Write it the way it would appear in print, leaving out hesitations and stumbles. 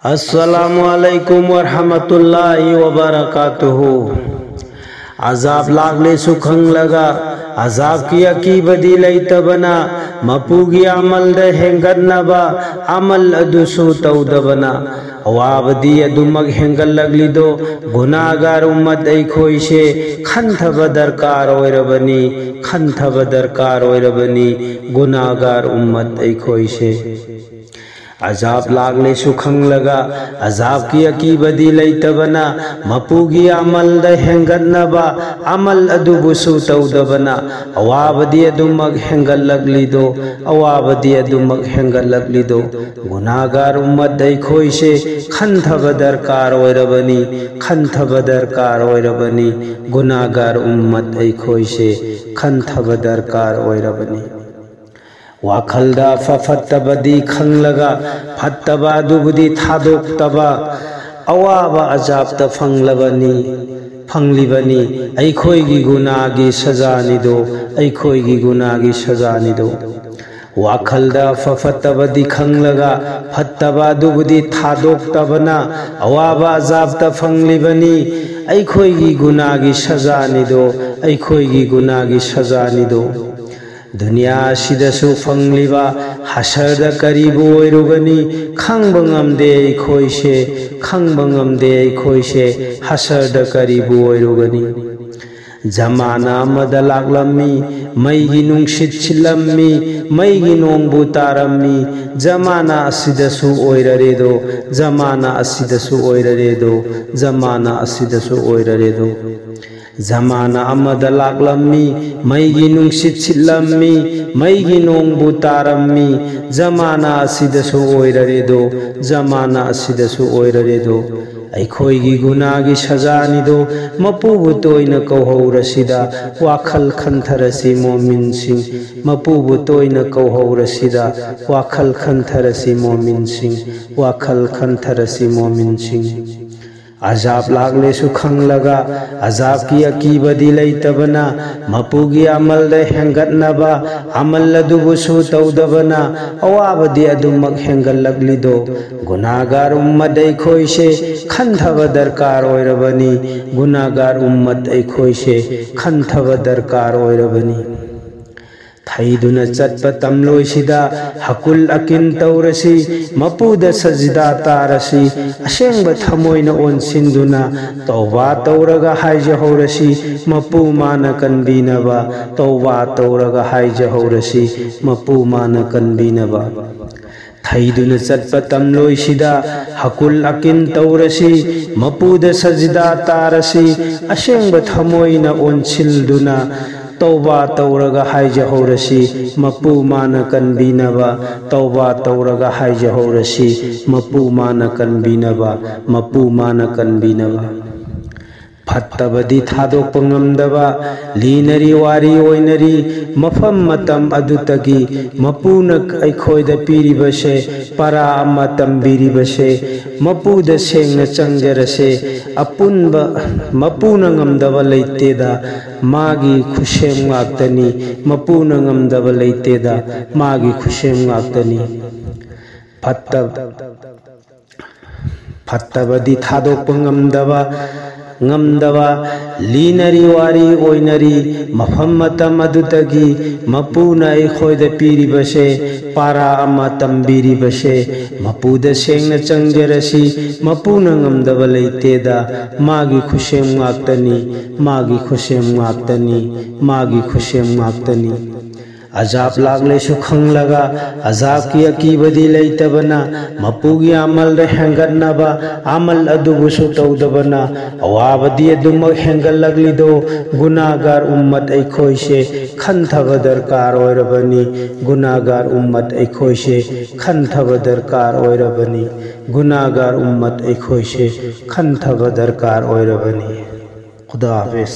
अस्सलामुअलैकुम वरहमतुल्लाहि वबरकातुहू। अजाब लागले सुखंग लगा अजाब की अकीबदी लैतबना मपूगी अमल द हेंगन्नबा अमल अदुसु तौदबना अवाबदी अदुमग हेंगल लगलिदो गुनागार उम्मत ऐखोइशे खंथब दरकार ओइरबनी खंथब दरकार ओइरबनी गुनागार उम्मत ऐखोइशे। अजाब लागले सुखंग लगा अजाब की अकीबदी लैतबना मपूगी अमल द हेंगन्नबा अमल अदुबुसु तौदबना अवाबदी अदुमग हेंगल लगलिदो अवाबदी अदुमग हेंगल लगलिदो गुनागार उम्मत ऐखोइशे खंथब दरकार ओइरबनी खंथब दरकार ओइरबनी गुनागार उम्मत ऐखोइशे खंथब दरकार ओइरबनी। वाखलदा फफत्तबदी खंगलगा फत्तबा दुबदी थादोक्तबा अवाबा अजाब फंगलबनी फंगलिबनी ऐखोइगी गुनागी सजानिदो ऐखोइगी गुनागी सजानिदो। वाखलदा फफत्तबदी खंगलगा फत्तबा दुबदी थादोक्तबना अवाबा अजाब फंगलिबनी ऐखोइगी गुनागी सजानिदो ऐखोइगी गुनागी सजानिदो। दुनिया सिदसु फंगलिबा हसरद करीबु ओइरुगनी खंगबा ngamde ऐखोइशे खंगबा ngamde ऐखोइशे हसरद करीबु ओइरुगनी। जमाना मदा लागलम्मी मैगी नुंगसित सिलम्मी मैगी नोंगबु तारम्मी जमाना असिदसु ओइररेदो जमाना असिदसु ओइररेदो जमाना असिदसु ओइररेदो। जमाना अमदा लागलम्मी मैगी नुंगसित सिलम्मी मैगी नोंगबु तारम्मी जमाना असिदसु ओइररेदो जमाना असिदसु ओइररेदो। ऐखोइगी गुनागी सजानिदो मपुबु तोइना कौहौरसिदा वाखल खंथरसि मोमिनसिंग मपुबु तोइना कौहौरसिदा वाखल खंथरसि मोमिनसिंग वाखल खंथरसि मोमिनसिंग। अजाब लागले सुखंग लगा अजाब की अकीबदी लैतबना मपूगी अमल द हेंगन्नबा अमल अदुबुसु तौदबना अवाबदी अदुमग हेंगल लगलिदो गुनागार उम्मत ऐखोइशे खंथब दरकार ओइरबनी गुनागार उम्मत ऐखोइशे खंथब दरकार ओइरबनी। थैदुना चटप तमलोइसिदा हकुल अकिन तौरसी मपुदा सजिदा तारसी असेंब थमोइना ओनसिंदुना तौबा तौरगा हाइजहौरसी मपु माना कनबीनबा तौबा तौरगा हाइजहौरसी मपु माना कनबीनबा। थैदुना चटप तमलोइसिदा हकुल अकिन तौरसी मपुदा सजिदा तारसी असेंब थमोइना ओनसिलदुना तौबा तौरगा हाइजहौरसी मपु माना कनबीनबा तौबा तौरगा हाइजहौरसी मपु माना कनबीनबा मपु माना कनबीनबा। फत्तबदी थादोक्प ngamdaba लीनरी वारी ओइनरी मफम मतम अदुतगी मपुना ऐखोइदा पीरिबसे परा अमा तंबीरिबसे मपुदा सेंगना चंगजरसे अपुनबा मपुना ngamdaba लैतेदा मागी खुशेम ngakतनी मपुना ngamdaba लैतेदा मागी खुशेम ngakतनी। फत्तबदी थादोक्प ngamdaba लीनरी वारी ओइनरी मफम मतम अदुतगी मपुना ऐखोइदा पीरिबसे पारा अमा तंबीरिबसे मपुदा सेंगना चंगजरसी मपुना ngamdaba लैतेदा मागी खुशेम ngakतनी मागी खुशेम ngakतनी मागी खुशेम ngakतनी। अजाब लागले सुखंग लगा अजाब की अकीबदी लैतबना मपुगी अमल द हेंगन्नबा अमल अदुबुसु तौदबना अवाबदी अदुमग हेंगल लगलिदो गुनागार उम्मत ऐखोइशे खंथब दरकार ओइरबनी गुनागार उम्मत ऐखोइशे खंथब दरकार ओइरबनी गुनागार उम्मत ऐखोइशे खंथब दरकार ओइरबनी। खुदा हाफिज।